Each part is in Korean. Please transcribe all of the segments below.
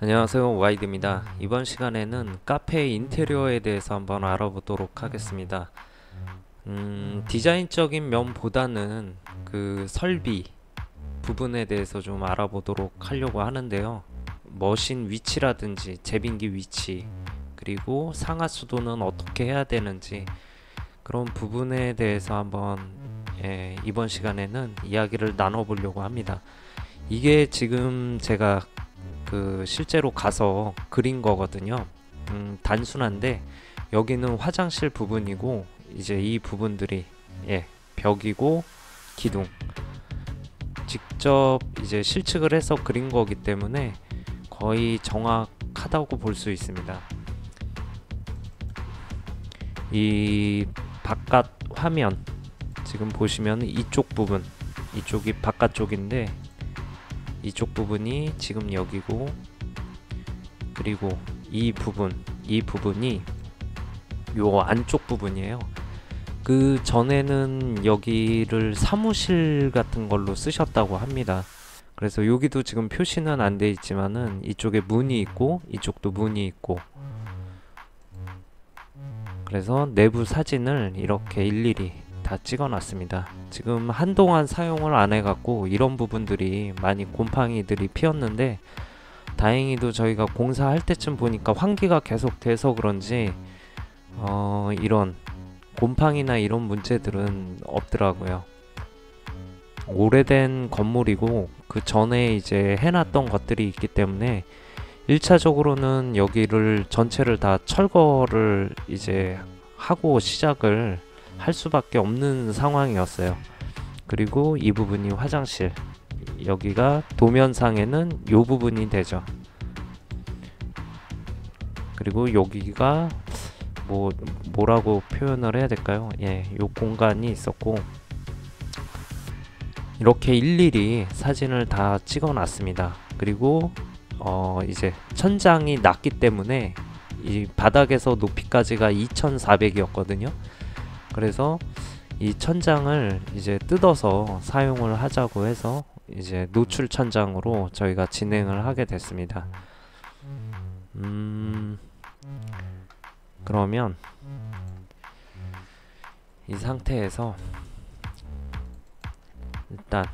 안녕하세요, 와이드입니다. 이번 시간에는 카페 인테리어에 대해서 한번 알아보도록 하겠습니다. 디자인적인 면보다는 그 설비 부분에 대해서 좀 알아보도록 하려고 하는데요. 머신 위치라든지 제빙기 위치, 그리고 상하 수도는 어떻게 해야 되는지 그런 부분에 대해서 한번 이번 시간에는 이야기를 나눠보려고 합니다. 이게 지금 제가 실제로 가서 그린 거거든요. 단순한데 여기는 화장실 부분이고 이제 이 부분들이 벽이고 기둥 직접 이제 실측을 해서 그린 거기 때문에 거의 정확하다고 볼 수 있습니다. 이 바깥 화면 지금 보시면 이쪽 부분, 이쪽이 바깥쪽인데 이쪽 부분이 지금 여기고, 그리고 이 부분이 요 안쪽 부분이에요. 그 전에는 여기를 사무실 같은 걸로 쓰셨다고 합니다. 그래서 여기도 지금 표시는 안 돼 있지만은 이쪽에 문이 있고 이쪽도 문이 있고, 그래서 내부 사진을 이렇게 일일이 다 찍어 놨습니다. 지금 한동안 사용을 안 해갖고 이런 부분들이 많이 곰팡이들이 피었는데, 다행히도 저희가 공사할 때쯤 보니까 환기가 계속 돼서 그런지 이런 곰팡이나 이런 문제들은 없더라고요. 오래된 건물이고 그 전에 이제 해놨던 것들이 있기 때문에 1차적으로는 여기를 전체를 다 철거를 이제 하고 시작을 할 수밖에 없는 상황이었어요. 그리고 이 부분이 화장실, 여기가 도면상에는 요 부분이 되죠. 그리고 여기가 뭐라고 표현을 해야 될까요? 요 공간이 있었고, 이렇게 일일이 사진을 다 찍어 놨습니다. 그리고 이제 천장이 낮기 때문에 이 바닥에서 높이까지가 2400이었거든요. 그래서 이 천장을 이제 뜯어서 사용을 하자고 해서 이제 노출 천장으로 저희가 진행을 하게 됐습니다. 그러면 이 상태에서 일단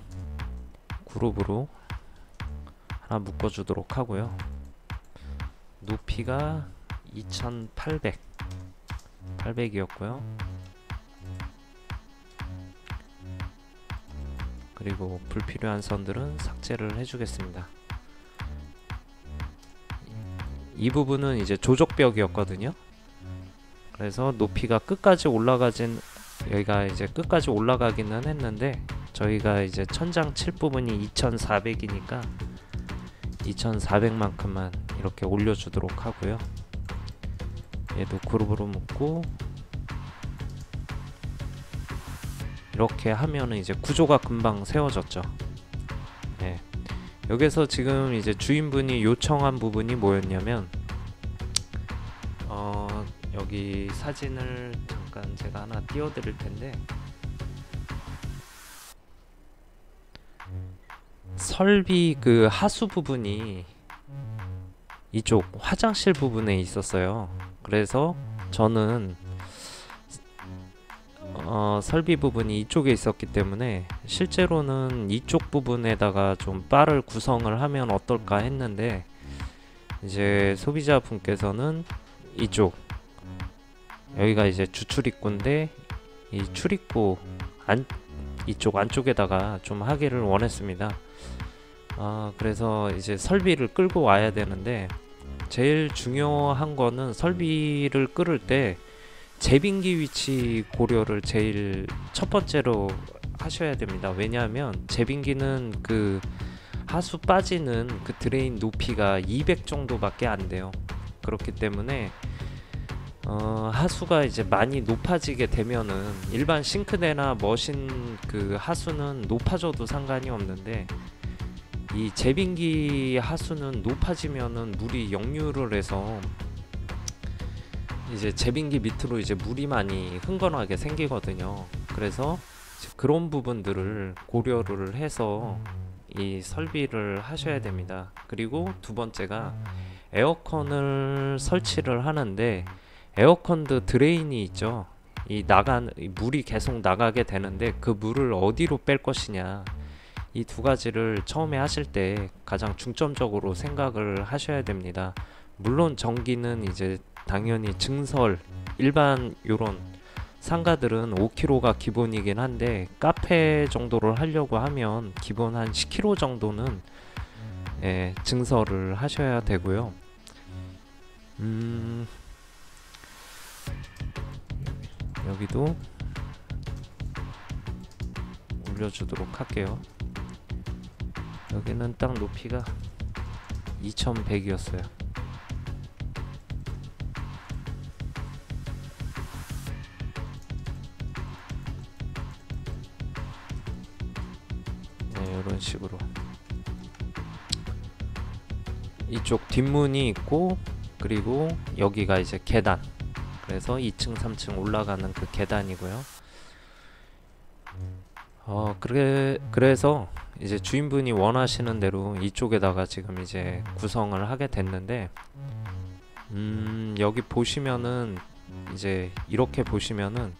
그룹으로 하나 묶어주도록 하고요. 높이가 2800이었고요. 그리고 불필요한 선들은 삭제를 해주겠습니다. 이 부분은 이제 조적벽이었거든요. 그래서 높이가 끝까지 여기가 이제 끝까지 올라가기는 했는데, 저희가 이제 천장 칠 부분이 2400이니까 2400만큼만 이렇게 올려주도록 하고요. 얘도 그룹으로 묶고, 이렇게 하면은 이제 구조가 금방 세워졌죠. 여기서 지금 이제 주인분이 요청한 부분이 뭐였냐면, 여기 사진을 잠깐 제가 하나 띄워드릴 텐데, 설비 그 하수 부분이 이쪽 화장실 부분에 있었어요. 그래서 저는 설비 부분이 이쪽에 있었기 때문에 실제로는 이쪽 부분에다가 좀 바를 구성을 하면 어떨까 했는데, 이제 소비자분께서는 여기가 이제 주출입구인데 이 출입구 이쪽 안쪽에다가 좀 하기를 원했습니다. 그래서 이제 설비를 끌고 와야 되는데, 제일 중요한 거는 설비를 끌을 때 제빙기 위치 고려를 제일 첫 번째로 하셔야 됩니다. 왜냐하면 제빙기는 그 하수 빠지는 그 드레인 높이가 200 정도밖에 안 돼요. 그렇기 때문에 하수가 이제 많이 높아지게 되면은, 일반 싱크대나 머신 그 하수는 높아져도 상관이 없는데, 이 제빙기 하수는 높아지면은 물이 역류를 해서 이제 제빙기 밑으로 이제 물이 많이 흥건하게 생기거든요. 그래서 그런 부분들을 고려를 해서 이 설비를 하셔야 됩니다. 그리고 두 번째가 에어컨을 설치를 하는데 에어컨도 드레인이 있죠. 이 물이 계속 나가게 되는데 그 물을 어디로 뺄 것이냐, 이 두 가지를 처음에 하실 때 가장 중점적으로 생각을 하셔야 됩니다. 물론 전기는 이제 당연히 증설, 일반 요런 상가들은 5kg가 기본이긴 한데 카페 정도를 하려고 하면 기본 한 10kg 정도는 증설을 하셔야 되고요. 여기도 올려주도록 할게요. 여기는 딱 높이가 2100이었어요. 네, 이런 식으로 이쪽 뒷문이 있고, 그리고 여기가 이제 계단, 그래서 2층 3층 올라가는 그 계단이고요. 그래서 이제 주인분이 원하시는 대로 이쪽에다가 지금 이제 구성을 하게 됐는데, 여기 보시면은 이제 이렇게 보시면은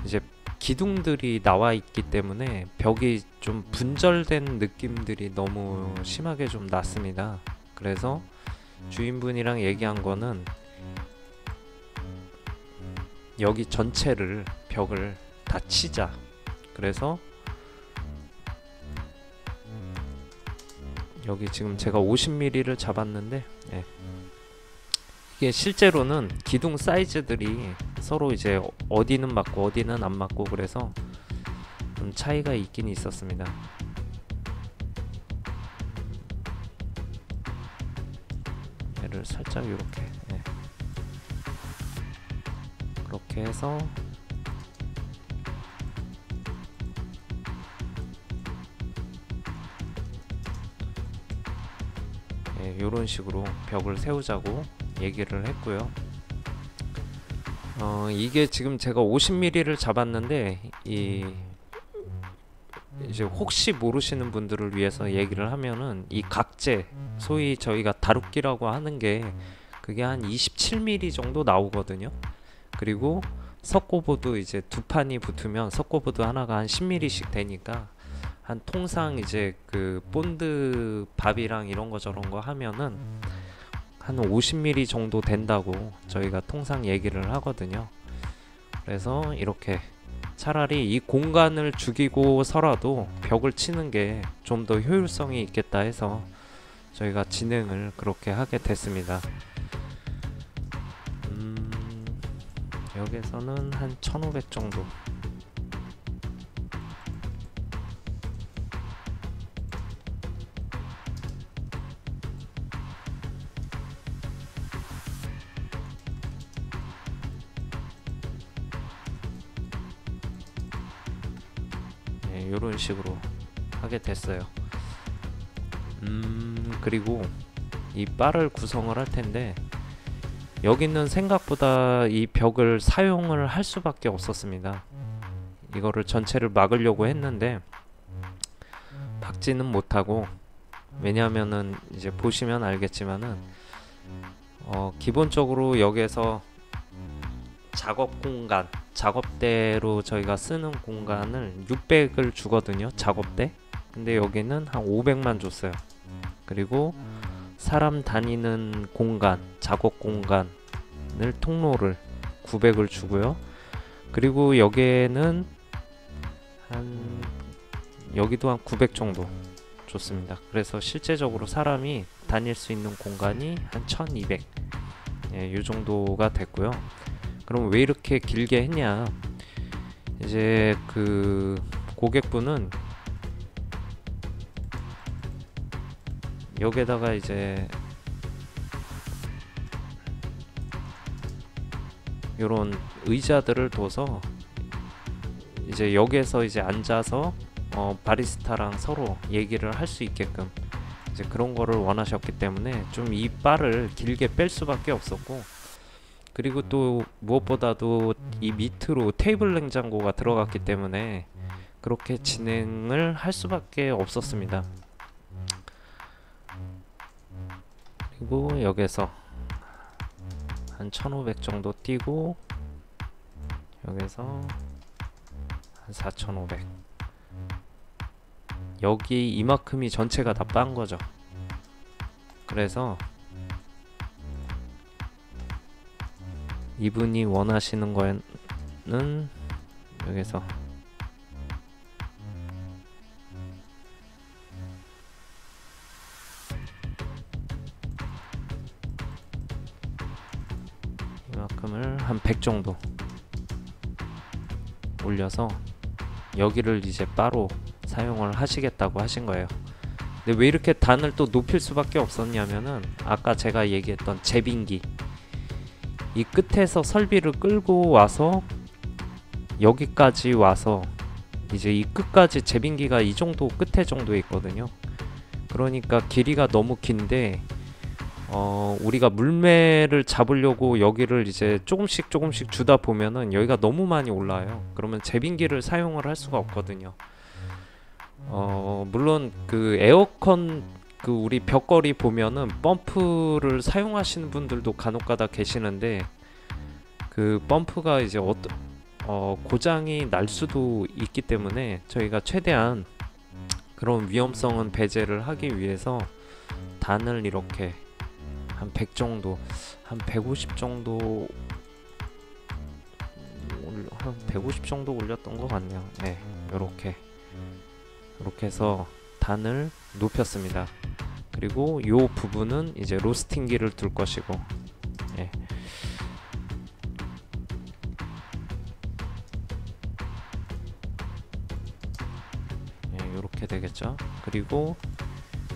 이제 기둥들이 나와 있기 때문에 벽이 좀 분절된 느낌들이 너무 심하게 좀 났습니다. 그래서 주인분이랑 얘기한 거는 여기 전체를 벽을 다 치자. 그래서 여기 지금 제가 50mm를 잡았는데, 이게 실제로는 기둥 사이즈들이 서로 이제 어디는 맞고 어디는 안 맞고 그래서 좀 차이가 있긴 있었습니다. 얘를 살짝 이렇게, 그렇게 해서 요런 식으로 벽을 세우자고 얘기를 했고요. 이게 지금 제가 50mm를 잡았는데 이제 혹시 모르시는 분들을 위해서 얘기를 하면은 이 각재, 소위 저희가 다루기라고 하는 게 그게 한 27mm 정도 나오거든요. 그리고 석고보드 이제 두 판이 붙으면 석고보드 하나가 한 10mm씩 되니까 한 통상 이제 그 본드 밥이랑 이런 거 저런 거 하면은 한 50mm 정도 된다고 저희가 통상 얘기를 하거든요. 그래서 이렇게 차라리 이 공간을 죽이고서라도 벽을 치는 게 좀 더 효율성이 있겠다 해서 저희가 진행을 그렇게 하게 됐습니다. 여기서는 한 1500 정도. 이런 식으로 하게 됐어요. 그리고 이 바를 구성을 할 텐데, 여기는 생각보다 이 벽을 사용을 할 수밖에 없었습니다. 이거를 전체를 막으려고 했는데 박지는 못하고, 왜냐하면은 이제 보시면 알겠지만은 기본적으로 여기에서 작업 공간, 작업대로 저희가 쓰는 공간을 600을 주거든요, 작업대. 근데 여기는 한 500만 줬어요. 그리고 사람 다니는 공간, 작업 공간을 통로를 900을 주고요. 그리고 여기에는 여기도 한 900 정도 줬습니다. 그래서 실제적으로 사람이 다닐 수 있는 공간이 한 1200, 이 정도가 됐고요. 그럼 왜 이렇게 길게 했냐, 이제 그 고객분은 여기다가 이제 요런 의자들을 둬서 이제 여기에서 이제 앉아서 바리스타랑 서로 얘기를 할 수 있게끔 이제 그런 거를 원하셨기 때문에 좀 이 바를 길게 뺄 수밖에 없었고, 그리고 또 무엇보다도 이 밑으로 테이블 냉장고가 들어갔기 때문에 그렇게 진행을 할 수밖에 없었습니다. 그리고 여기서 한 1500 정도 띄고 여기서 한 4500, 여기 이만큼이 전체가 다 빤 거죠. 그래서 이분이 원하시는 거는 여기서 이만큼을 한 100 정도 올려서 여기를 이제 바로 사용을 하시겠다고 하신 거예요. 근데 왜 이렇게 단을 또 높일 수밖에 없었냐면은 아까 제가 얘기했던 제빙기, 이 끝에서 설비를 끌고 와서 여기까지 와서 이제 이 끝까지 제빙기가 이 정도 끝에 정도에 있거든요. 그러니까 길이가 너무 긴데 우리가 물매를 잡으려고 여기를 이제 조금씩 주다 보면은 여기가 너무 많이 올라요. 그러면 제빙기를 사용을 할 수가 없거든요. 물론 그 에어컨 그 우리 벽걸이 보면은 펌프를 사용하시는 분들도 간혹가다 계시는데 그 펌프가 이제 고장이 날 수도 있기 때문에 저희가 최대한 그런 위험성은 배제를 하기 위해서 단을 이렇게 한 100 정도, 한 150 정도, 한 150 정도 올렸던 것 같네요. 네, 이렇게 해서 단을 높였습니다. 그리고 요 부분은 이제 로스팅기를 둘 것이고, 예. 예, 요렇게 되겠죠. 그리고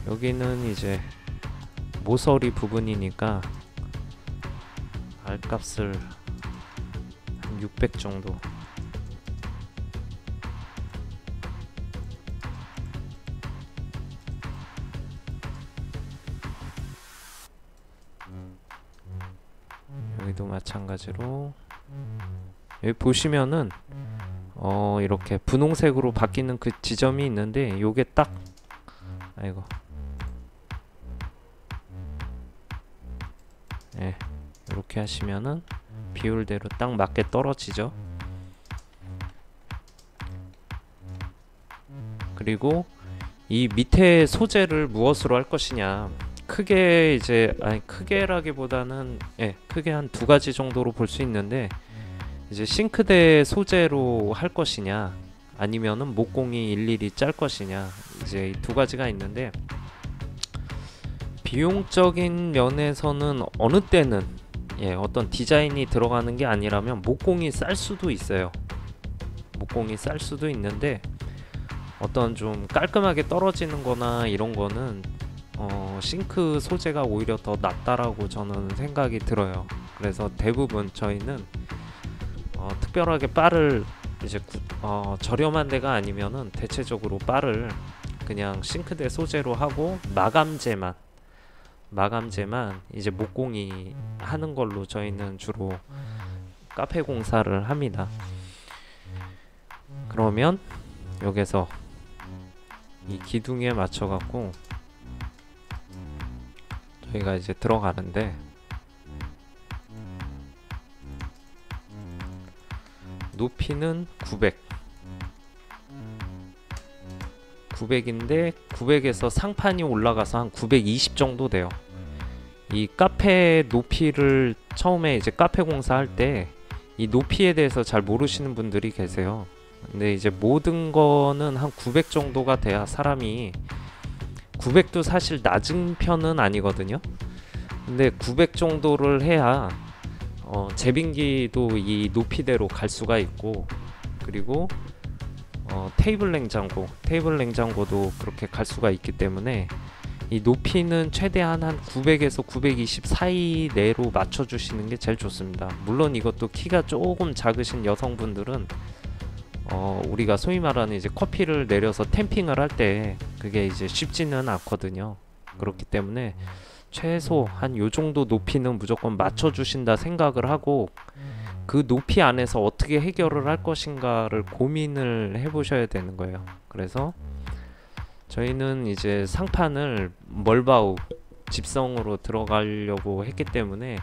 여기는 이제 모서리 부분이니까 R값을 한 600 정도, 여기도 마찬가지로 여기 보시면은 이렇게 분홍색으로 바뀌는 그 지점이 있는데 요게 딱 아이고 예, 이렇게 하시면은 비율대로 딱 맞게 떨어지죠. 그리고 이 밑에 소재를 무엇으로 할 것이냐, 크게 이제 크게라기보다는 크게 한 두 가지 정도로 볼 수 있는데, 이제 싱크대 소재로 할 것이냐 아니면은 목공이 일일이 짤 것이냐, 이제 이 두 가지가 있는데, 비용적인 면에서는 어느 때는 어떤 디자인이 들어가는 게 아니라면 목공이 쌀 수도 있어요. 목공이 쌀 수도 있는데 어떤 좀 깔끔하게 떨어지는 거나 이런 거는 싱크 소재가 오히려 더 낫다라고 저는 생각이 들어요. 그래서 대부분 저희는 특별하게 바를 이제 저렴한 데가 아니면은 대체적으로 바를 그냥 싱크대 소재로 하고 마감재만 이제 목공이 하는 걸로 저희는 주로 카페 공사를 합니다. 그러면 여기서 이 기둥에 맞춰 갖고 저희가 이제 들어가는데, 높이는 900인데 900에서 상판이 올라가서 한 920 정도 돼요. 이 카페 높이를 처음에 이제 카페 공사할 때 이 높이에 대해서 잘 모르시는 분들이 계세요. 근데 이제 모든 거는 한 900 정도가 돼야 사람이, 900도 사실 낮은 편은 아니거든요. 근데 900 정도를 해야 제빙기도 이 높이대로 갈 수가 있고, 그리고 테이블 냉장고도 그렇게 갈 수가 있기 때문에 이 높이는 최대한 한 900에서 920 사이 내로 맞춰주시는 게 제일 좋습니다. 물론 이것도 키가 조금 작으신 여성분들은 우리가 소위 말하는 이제 커피를 내려서 탬핑을 할 때 그게 이제 쉽지는 않거든요. 그렇기 때문에 최소 한 요 정도 높이는 무조건 맞춰주신다 생각을 하고 그 높이 안에서 어떻게 해결을 할 것인가를 고민을 해보셔야 되는 거예요. 그래서 저희는 이제 상판을 멀바우 집성으로 들어가려고 했기 때문에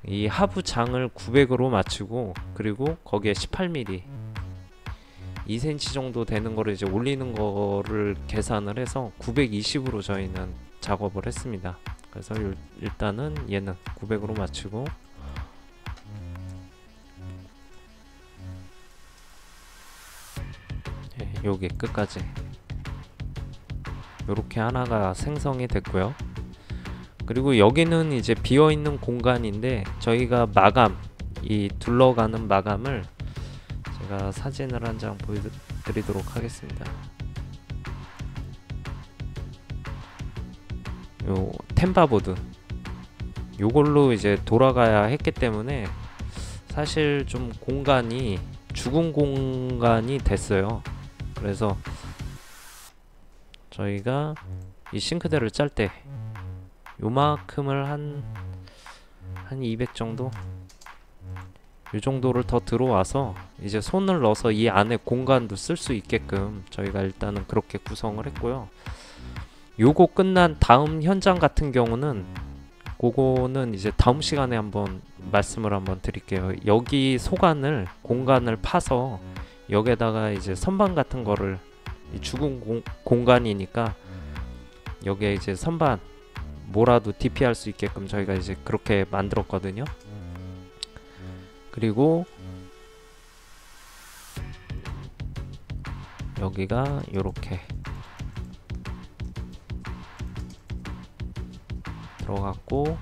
이 하부 장을 900으로 맞추고, 그리고 거기에 18mm 2cm 정도 되는 거를 이제 올리는 거를 계산을 해서 920으로 저희는 작업을 했습니다. 그래서 일단은 얘는 900으로 맞추고, 여기 끝까지 이렇게 하나가 생성이 됐고요. 그리고 여기는 이제 비어있는 공간인데 저희가 마감, 이 둘러가는 마감을 제가 사진을 한 장 보여드리도록 하겠습니다. 요 템바보드 요걸로 이제 돌아가야 했기 때문에 사실 좀 공간이 죽은 공간이 됐어요. 그래서 저희가 이 싱크대를 짤 때 요만큼을 한 200 정도? 이 정도를 더 들어와서 이제 손을 넣어서 이 안에 공간도 쓸 수 있게끔 저희가 일단은 그렇게 구성을 했고요. 요거 끝난 다음 현장 같은 경우는 그거는 이제 다음 시간에 한번 말씀을 한번 드릴게요. 여기 소관을 공간을 파서 여기에다가 이제 선반 같은 거를, 죽은 공간이니까 여기에 이제 선반 뭐라도 DP할 수 있게끔 저희가 이제 그렇게 만들었거든요. 그리고 여기가 요렇게 들어갔고,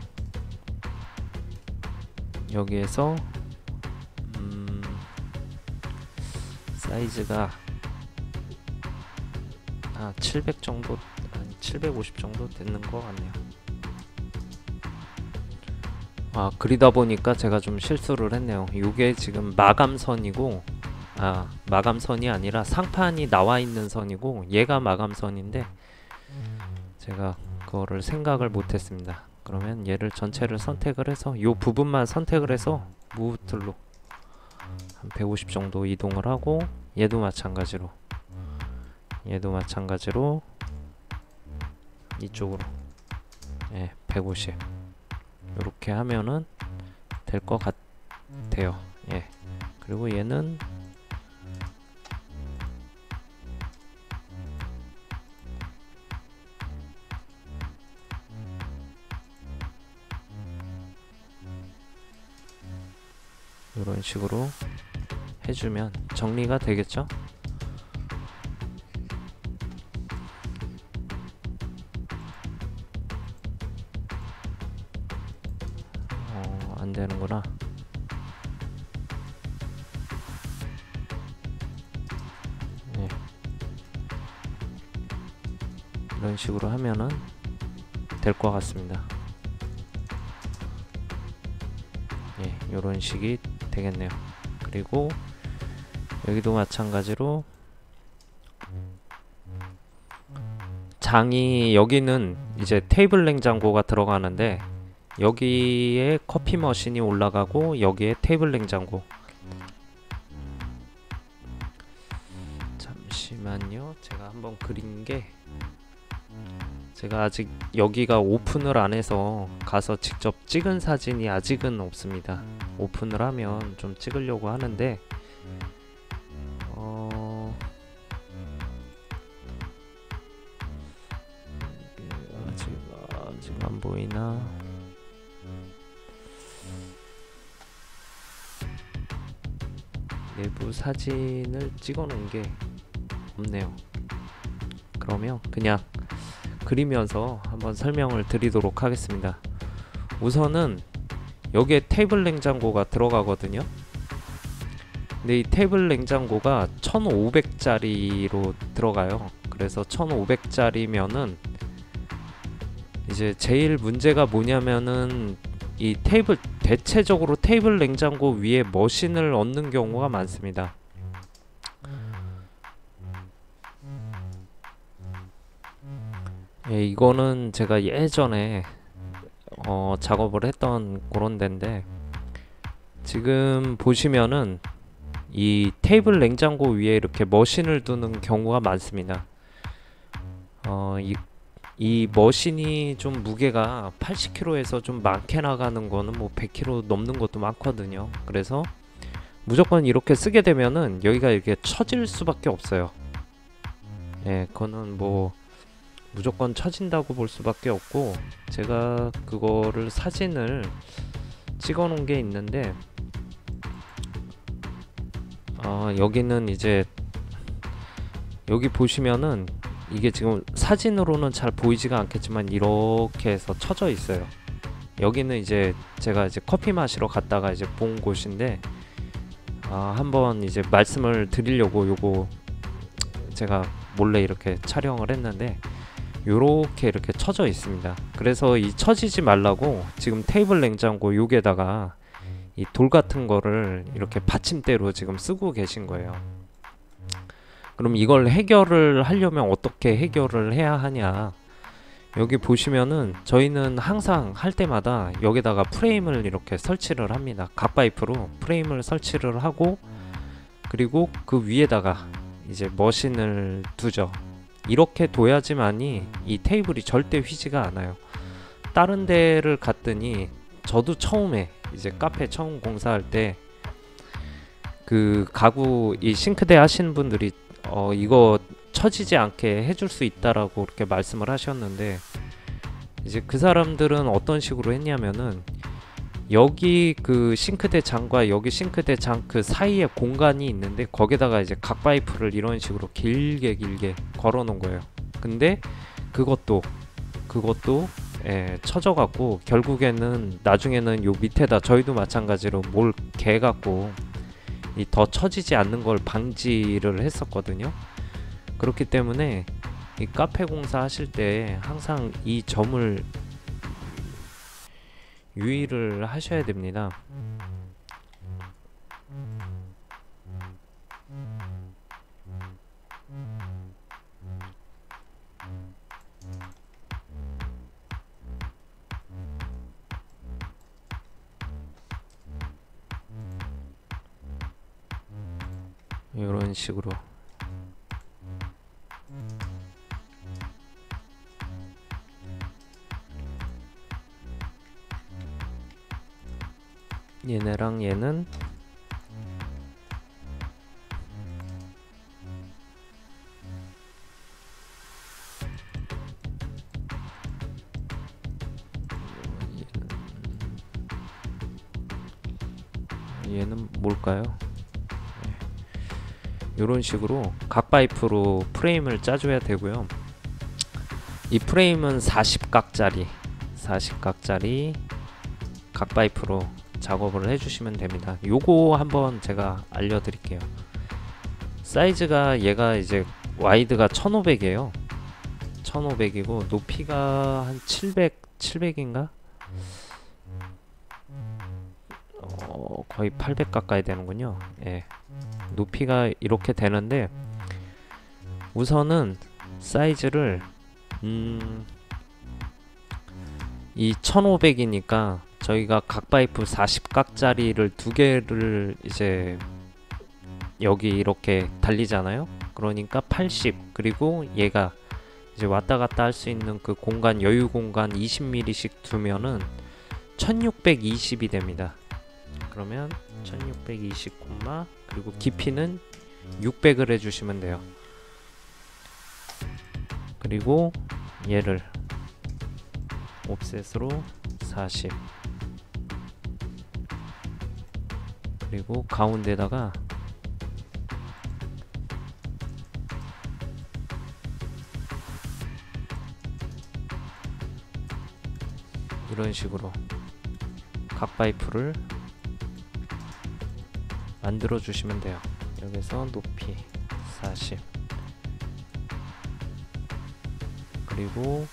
여기에서 사이즈가 700 정도, 아니 750 정도 되는 것 같네요. 그리다 보니까 제가 좀 실수를 했네요. 이게 지금 마감선이고, 마감선이 아니라 상판이 나와 있는 선이고, 얘가 마감선인데 제가 그거를 생각을 못했습니다. 그러면 얘를 전체를 선택을 해서 이 부분만 선택을 해서 무브 툴로 한 150 정도 이동을 하고, 얘도 마찬가지로 이쪽으로 150 이렇게 하면은 될 것 같아요. 그리고 얘는 이런 식으로 해주면 정리가 되겠죠? 안 되는구나. 이런 식으로 하면은 될 것 같습니다. 이런 식이 되겠네요. 그리고 여기도 마찬가지로 장이, 여기는 이제 테이블 냉장고가 들어가는데 여기에 커피 머신이 올라가고 여기에 테이블 냉장고. 잠시만요. 제가 한번 그린 게, 제가 아직 여기가 오픈을 안 해서 가서 직접 찍은 사진이 아직은 없습니다. 오픈을 하면 좀 찍으려고 하는데 아직 안 보이나? 내부 사진을 찍어 놓은 게 없네요. 그러면 그냥 그리면서 한번 설명을 드리도록 하겠습니다. 우선은 여기에 테이블 냉장고가 들어가거든요. 근데 이 테이블 냉장고가 1500짜리로 들어가요. 그래서 1500짜리면은 이제 제일 문제가 뭐냐면은 이 테이블, 대체적으로 테이블 냉장고 위에 머신을 얹는 경우가 많습니다. 이거는 제가 예전에 작업을 했던 그런 데인데, 지금 보시면은 이 테이블 냉장고 위에 이렇게 머신을 두는 경우가 많습니다. 이 머신이 좀 무게가 80kg에서 좀 많게 나가는 거는 뭐 100kg 넘는 것도 많거든요. 그래서 무조건 이렇게 쓰게 되면은 여기가 이렇게 처질 수밖에 없어요. 예, 그거는 뭐 무조건 처진다고 볼 수밖에 없고, 제가 그거를 사진을 찍어 놓은 게 있는데, 여기는 이제 여기 보시면은 이게 지금 사진으로는 잘 보이지가 않겠지만 이렇게 해서 쳐져 있어요. 여기는 이제 제가 이제 커피 마시러 갔다가 이제 본 곳인데, 한번 이제 말씀을 드리려고 요거 제가 몰래 이렇게 촬영을 했는데, 요렇게 이렇게 쳐져 있습니다. 그래서 이 처지지 말라고 지금 테이블 냉장고 여기에다가 이 돌 같은 거를 이렇게 받침대로 지금 쓰고 계신 거예요. 그럼 이걸 해결을 하려면 어떻게 해결을 해야 하냐? 여기 보시면은 저희는 항상 할 때마다 여기다가 프레임을 이렇게 설치를 합니다. 갓파이프로 프레임을 설치를 하고, 그리고 그 위에다가 이제 머신을 두죠. 이렇게 둬야지만이 이 테이블이 절대 휘지가 않아요. 다른 데를 갔더니, 저도 처음에 이제 카페 처음 공사할 때 그 가구 이 싱크대 하시는 분들이 이거 처지지 않게 해줄 수 있다라고 그렇게 말씀을 하셨는데, 이제 그 사람들은 어떤 식으로 했냐면은 여기 그 싱크대 장과 여기 싱크대 장 그 사이에 공간이 있는데 거기다가 이제 각 파이프를 이런 식으로 길게 걸어 놓은 거예요. 근데 그것도 처져 갖고 결국에는 나중에는 요 밑에다 저희도 마찬가지로 뭘 개 갖고 이 더 처지지 않는 걸 방지를 했었거든요. 그렇기 때문에 이 카페 공사 하실 때 항상 이 점을 유의를 하셔야 됩니다. 이런 식으로 얘네랑 얘는 얘는 뭘까요? 이런 식으로 각 파이프로 프레임을 짜줘야 되고요. 이 프레임은 40각짜리 각 파이프로 작업을 해주시면 됩니다. 요거 한번 제가 알려드릴게요. 사이즈가 얘가 이제 와이드가 1500이에요. 1500이고 높이가 한 700인가? 거의 800 가까이 되는군요. 예. 높이가 이렇게 되는데, 우선은 사이즈를 이 1500이니까 저희가 각 파이프 40각짜리를 두 개를 이제 여기 이렇게 달리잖아요. 그러니까 80, 그리고 얘가 이제 왔다 갔다 할 수 있는 그 공간, 여유 공간 20mm씩 두면은 1620이 됩니다. 그러면 1620, 그리고 깊이는 600을 해주시면 돼요. 그리고 얘를 옵셋으로 40, 그리고 가운데다가 이런 식으로 각 파이프를 만들어 주시면 돼요. 여기서 높이 40, 그리고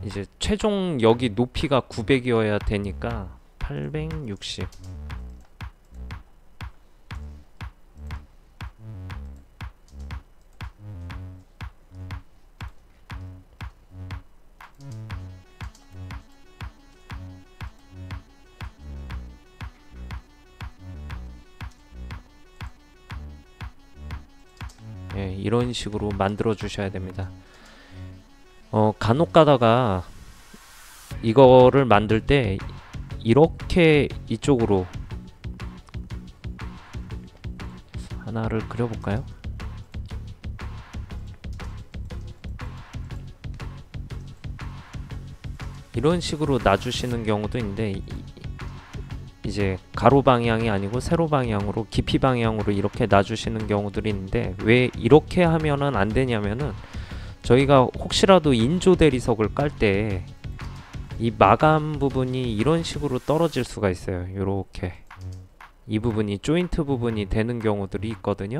이제 최종 여기 높이가 900이어야 되니까 860, 예, 이런 식으로 만들어 주셔야 됩니다. 간혹 가다가 이거를 만들 때 이렇게 이쪽으로 하나를 그려볼까요? 이런 식으로 놔주시는 경우도 있는데 이제 가로 방향이 아니고 세로 방향으로 깊이 방향으로 이렇게 놔주시는 경우들이 있는데 왜 이렇게 하면은 안 되냐면은 저희가 혹시라도 인조 대리석을 깔 때 이 마감 부분이 이런 식으로 떨어질 수가 있어요. 요렇게 이 부분이 조인트 부분이 되는 경우들이 있거든요.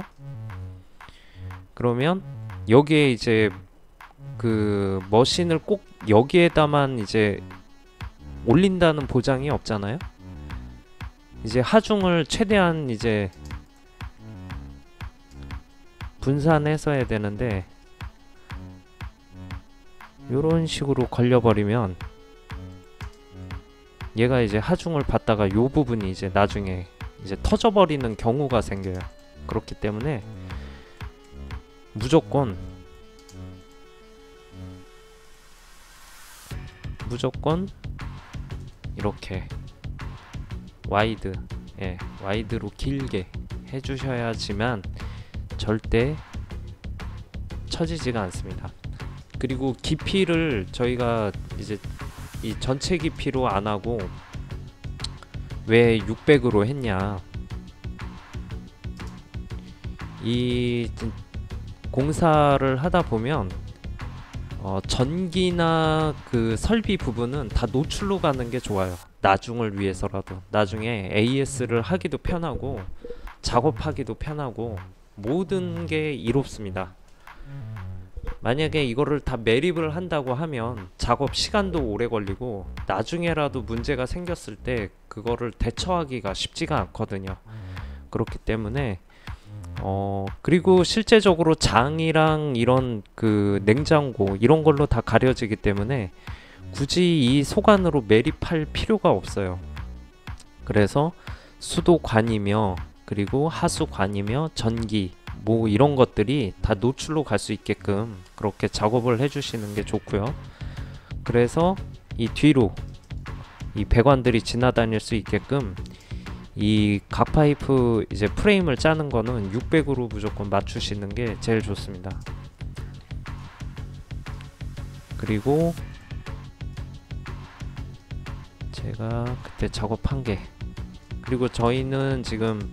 그러면 여기에 이제 그 머신을 꼭 여기에다만 이제 올린다는 보장이 없잖아요. 이제 하중을 최대한 이제 분산해서 해야 되는데 요런 식으로 걸려버리면 얘가 이제 하중을 받다가 요 부분이 이제 나중에 이제 터져버리는 경우가 생겨요. 그렇기 때문에 무조건 이렇게 와이드, 예, 와이드로 길게 해주셔야지만 절대 처지지가 않습니다. 그리고 깊이를 저희가 이제 이 전체 깊이로 안 하고 왜 600으로 했냐, 이 공사를 하다 보면 전기나 그 설비 부분은 다 노출로 가는 게 좋아요. 나중을 위해서라도, 나중에 AS를 하기도 편하고 작업하기도 편하고 모든 게 이롭습니다. 만약에 이거를 다 매립을 한다고 하면 작업 시간도 오래 걸리고 나중에라도 문제가 생겼을 때 그거를 대처하기가 쉽지가 않거든요. 그렇기 때문에 그리고 실제적으로 장이랑 이런 그 냉장고 이런 걸로 다 가려지기 때문에 굳이 이 소관으로 매립할 필요가 없어요. 그래서 수도관이며 그리고 하수관이며 전기 뭐 이런 것들이 다 노출로 갈 수 있게끔 그렇게 작업을 해주시는 게 좋고요. 그래서 이 뒤로 이 배관들이 지나다닐 수 있게끔 이 각 파이프 이제 프레임을 짜는 거는 600으로 무조건 맞추시는 게 제일 좋습니다. 그리고 제가 그때 작업한 게, 그리고 저희는 지금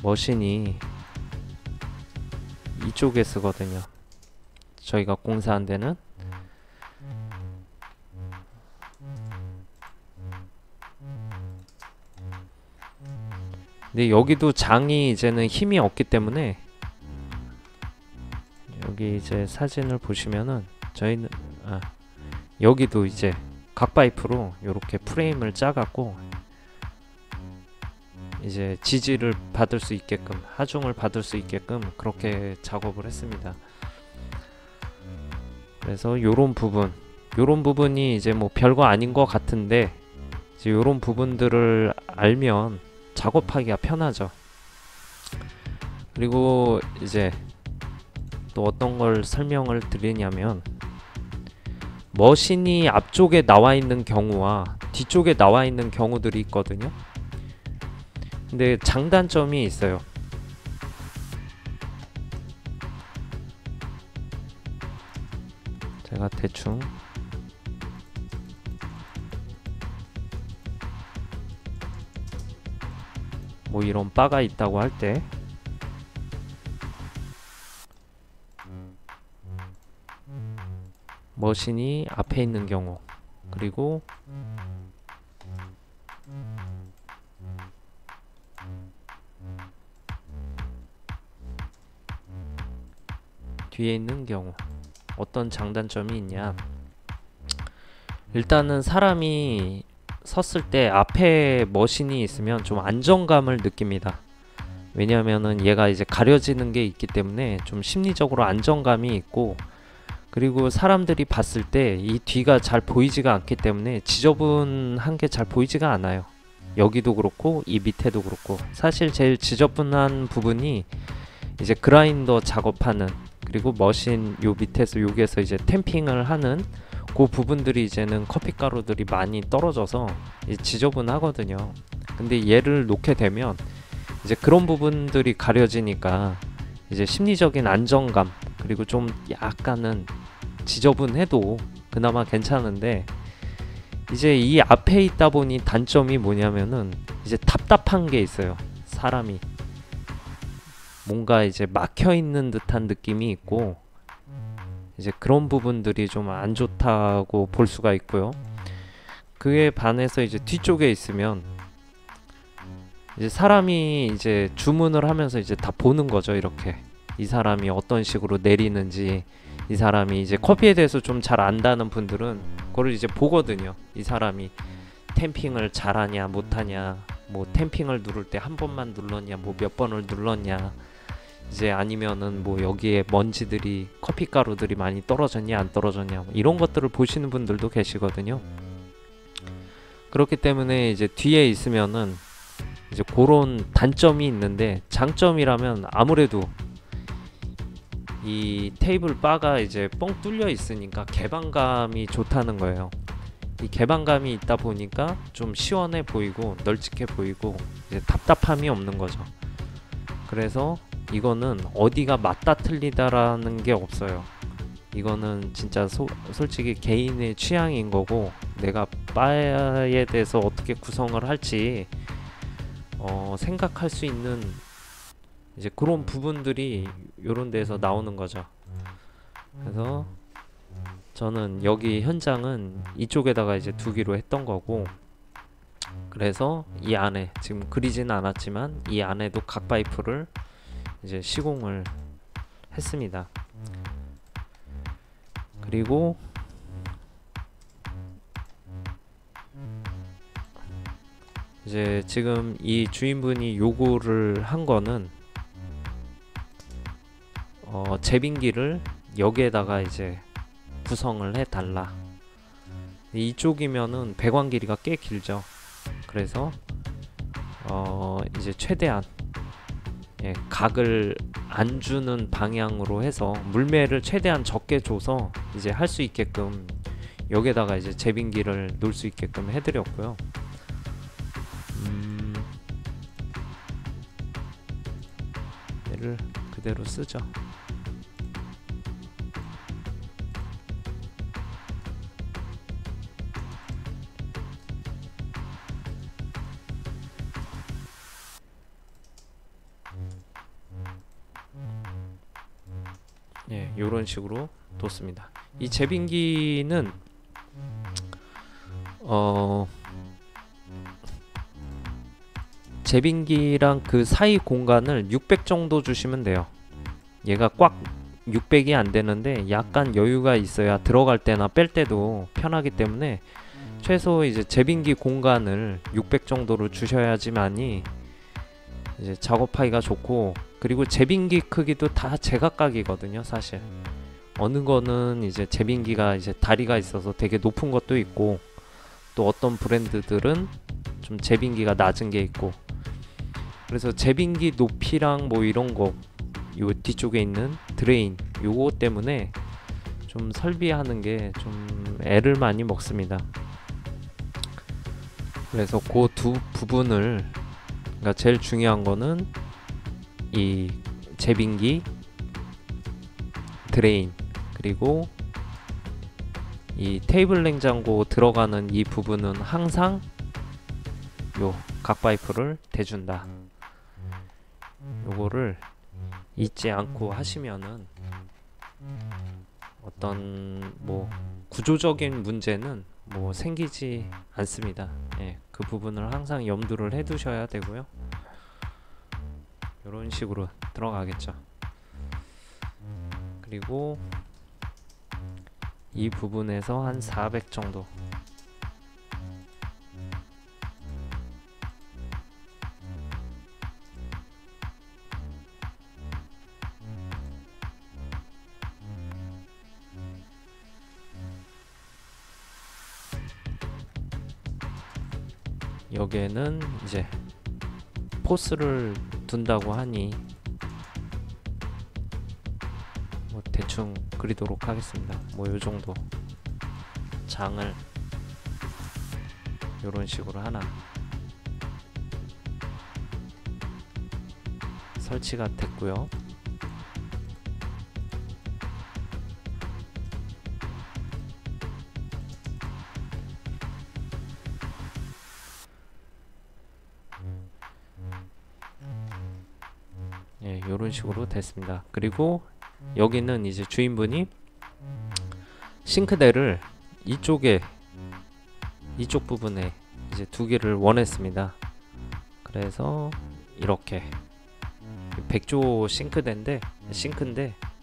머신이 이쪽에 쓰거든요. 저희가 공사한 데는. 근데 여기도 장이 이제는 힘이 없기 때문에 여기 이제 사진을 보시면은 저희는 여기도 이제 각 파이프로 이렇게 프레임을 짜갖고 이제 지지를 받을 수 있게끔, 하중을 받을 수 있게끔 그렇게 작업을 했습니다. 그래서 요런 부분이 이제 뭐 별거 아닌 것 같은데 이제 요런 부분들을 알면 작업하기가 편하죠. 그리고 이제 또 어떤 걸 설명을 드리냐면 머신이 앞쪽에 나와 있는 경우와 뒤쪽에 나와 있는 경우들이 있거든요. 근데 장단점이 있어요. 제가 대충 뭐 이런 바가 있다고 할 때 머신이 앞에 있는 경우, 그리고 뒤에 있는 경우 어떤 장단점이 있냐, 일단은 사람이 섰을 때 앞에 머신이 있으면 좀 안정감을 느낍니다. 왜냐면은 얘가 이제 가려지는 게 있기 때문에 좀 심리적으로 안정감이 있고, 그리고 사람들이 봤을 때 이 뒤가 잘 보이지가 않기 때문에 지저분한 게 잘 보이지가 않아요. 여기도 그렇고 이 밑에도 그렇고. 사실 제일 지저분한 부분이 이제 그라인더 작업하는, 그리고 머신 요 밑에서 여기에서 이제 탬핑을 하는 그 부분들이 이제는 커피 가루들이 많이 떨어져서 지저분하거든요. 근데 얘를 놓게 되면 이제 그런 부분들이 가려지니까 이제 심리적인 안정감, 그리고 좀 약간은 지저분해도 그나마 괜찮은데, 이제 이 앞에 있다 보니 단점이 뭐냐면은 이제 답답한 게 있어요. 사람이 뭔가 이제 막혀 있는 듯한 느낌이 있고, 이제 그런 부분들이 좀 안 좋다고 볼 수가 있고요. 그에 반해서 이제 뒤쪽에 있으면 이제 사람이 이제 주문을 하면서 이제 다 보는 거죠. 이렇게 이 사람이 어떤 식으로 내리는지, 이 사람이 이제 커피에 대해서 좀 잘 안다는 분들은 그걸 이제 보거든요. 이 사람이 탬핑을 잘하냐 못하냐, 뭐 탬핑을 누를 때 한 번만 눌렀냐, 뭐 몇 번을 눌렀냐, 이제 아니면은 뭐 여기에 먼지들이, 커피 가루들이 많이 떨어졌냐 안 떨어졌냐, 뭐 이런 것들을 보시는 분들도 계시거든요. 그렇기 때문에 이제 뒤에 있으면은 이제 그런 단점이 있는데, 장점이라면 아무래도 이 테이블 바가 이제 뻥 뚫려 있으니까 개방감이 좋다는 거예요. 이 개방감이 있다 보니까 좀 시원해 보이고 널찍해 보이고 이제 답답함이 없는 거죠. 그래서 이거는 어디가 맞다 틀리다라는 게 없어요. 이거는 진짜 솔직히 개인의 취향인 거고, 내가 바에 대해서 어떻게 구성을 할지 생각할 수 있는 이제 그런 부분들이 요런 데서 나오는 거죠. 그래서 저는 여기 현장은 이쪽에다가 이제 두기로 했던 거고, 그래서 이 안에 지금 그리지는 않았지만 이 안에도 각 파이프를 이제 시공을 했습니다. 그리고 이제 지금 이 주인분이 요구를 한 거는 제빙기를 여기에다가 이제 구성을 해 달라. 이쪽이면은 배관 길이가 꽤 길죠. 그래서 이제 최대한 각을 안 주는 방향으로 해서 물매를 최대한 적게 줘서 이제 할 수 있게끔 여기에다가 이제 제빙기를 놓을 수 있게끔 해드렸고요. 얘를 그대로 쓰죠. 예, 요런 식으로 뒀습니다. 이 제빙기는 제빙기랑 그 사이 공간을 600 정도 주시면 돼요. 얘가 꽉 600이 안 되는데 약간 여유가 있어야 들어갈 때나 뺄 때도 편하기 때문에 최소 이제 제빙기 공간을 600 정도로 주셔야지만이 이제 작업하기가 좋고, 그리고 제빙기 크기도 다 제각각이거든요. 사실 어느 거는 이제 제빙기가 이제 다리가 있어서 되게 높은 것도 있고, 또 어떤 브랜드들은 좀 제빙기가 낮은 게 있고, 그래서 제빙기 높이랑 뭐 이런 거, 요 뒤쪽에 있는 드레인 요거 때문에 좀 설비하는 게 좀 애를 많이 먹습니다. 그래서 그 두 부분을, 그러니까 제일 중요한 거는 이 제빙기, 드레인, 그리고 이 테이블 냉장고 들어가는 이 부분은 항상 요 각 파이프를 대준다. 요거를 잊지 않고 하시면은 어떤 뭐 구조적인 문제는 뭐 생기지 않습니다. 그 부분을 항상 염두를 해 두셔야 되고요. 이런 식으로 들어가겠죠. 그리고 이 부분에서 한 400 정도, 여기에는 이제 포스를 둔다고 하니 뭐 대충 그리도록 하겠습니다. 뭐 요정도 장을 요런 식으로 하나 설치가 됐고요. 예, 요런 식으로 됐습니다. 그리고 여기는 이제 주인분이 싱크대를 이쪽 부분에 이제 두 개를 원했습니다. 그래서 이렇게 백조 싱크인데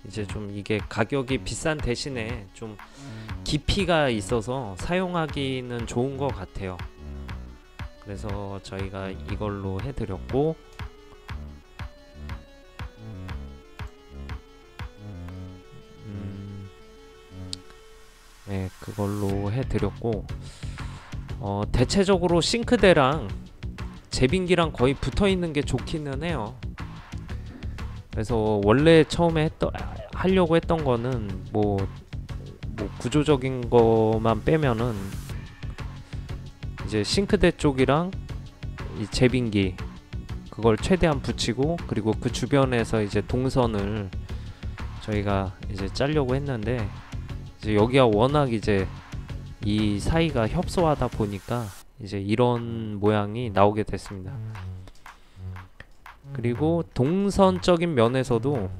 이제 좀 이게 가격이 비싼 대신에 좀 깊이가 있어서 사용하기는 좋은 것 같아요. 그래서 저희가 이걸로 해드렸고, 네, 그걸로 해드렸고, 대체적으로 싱크대랑 제빙기랑 거의 붙어있는 게 좋기는 해요. 그래서 원래 처음에 하려고 했던 거는 뭐 구조적인 것만 빼면은 이제 싱크대 쪽이랑 이 제빙기 그걸 최대한 붙이고, 그리고 그 주변에서 이제 동선을 저희가 이제 짜려고 했는데, 이제 여기가 워낙 이제 이 사이가 협소하다 보니까 이제 이런 모양이 나오게 됐습니다. 그리고 동선적인 면에서도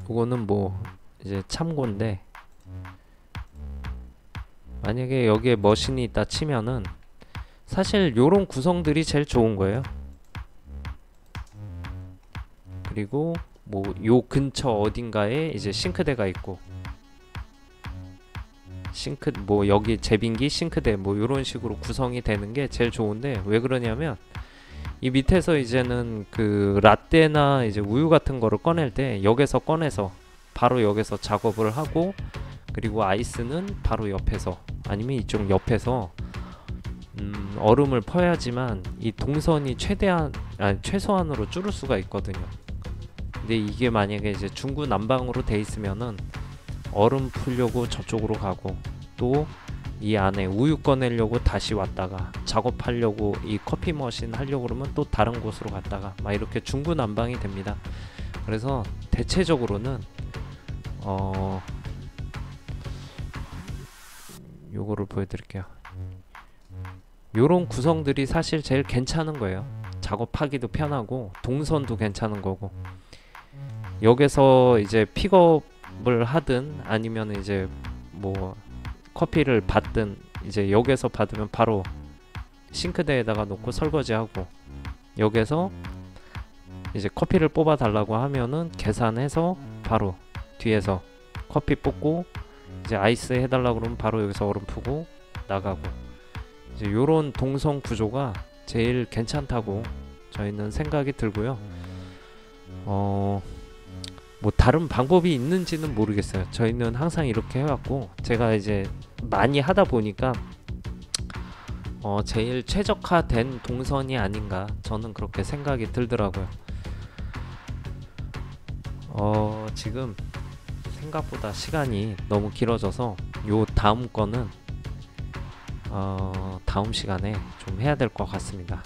이거는 뭐 이제 참고인데, 만약에 여기에 머신이 있다 치면은 사실 요런 구성들이 제일 좋은 거예요. 그리고 뭐 요 근처 어딘가에 이제 싱크대가 있고, 뭐 여기 제빙기 싱크대 뭐 요런 식으로 구성이 되는 게 제일 좋은데, 왜 그러냐면 이 밑에서 이제는 그 라떼나 이제 우유 같은 거를 꺼낼 때 여기서 꺼내서 바로 여기서 작업을 하고, 그리고 아이스는 바로 옆에서 아니면 이쪽 옆에서 얼음을 퍼야지만 이 동선이 최소한으로 줄일 수가 있거든요. 근데 이게 만약에 이제 중구난방으로 돼 있으면은 얼음 풀려고 저쪽으로 가고, 또 이 안에 우유 꺼내려고 다시 왔다가 작업하려고 이 커피 머신 하려고 그러면 또 다른 곳으로 갔다가 막 이렇게 중구난방이 됩니다. 그래서 대체적으로는 요거를 보여드릴게요. 요런 구성들이 사실 제일 괜찮은 거예요. 작업하기도 편하고 동선도 괜찮은 거고, 여기서 이제 픽업을 하든 아니면 이제 뭐 커피를 받든 이제 여기서 받으면 바로 싱크대에다가 놓고 설거지하고, 여기서 이제 커피를 뽑아 달라고 하면은 계산해서 바로 뒤에서 커피 뽑고, 이제 아이스 해달라고 그러면 바로 여기서 얼음 푸고 나가고, 이제 요런 동선 구조가 제일 괜찮다고 저희는 생각이 들고요. 뭐 다른 방법이 있는지는 모르겠어요. 저희는 항상 이렇게 해왔고, 제가 이제 많이 하다 보니까 제일 최적화된 동선이 아닌가, 저는 그렇게 생각이 들더라고요. 지금 생각보다 시간이 너무 길어져서 요 다음 거는 다음 시간에 좀 해야 될 것 같습니다.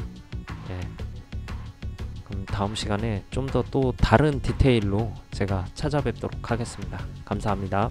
예. 그럼 다음 시간에 좀 더 또 다른 디테일로 제가 찾아뵙도록 하겠습니다. 감사합니다.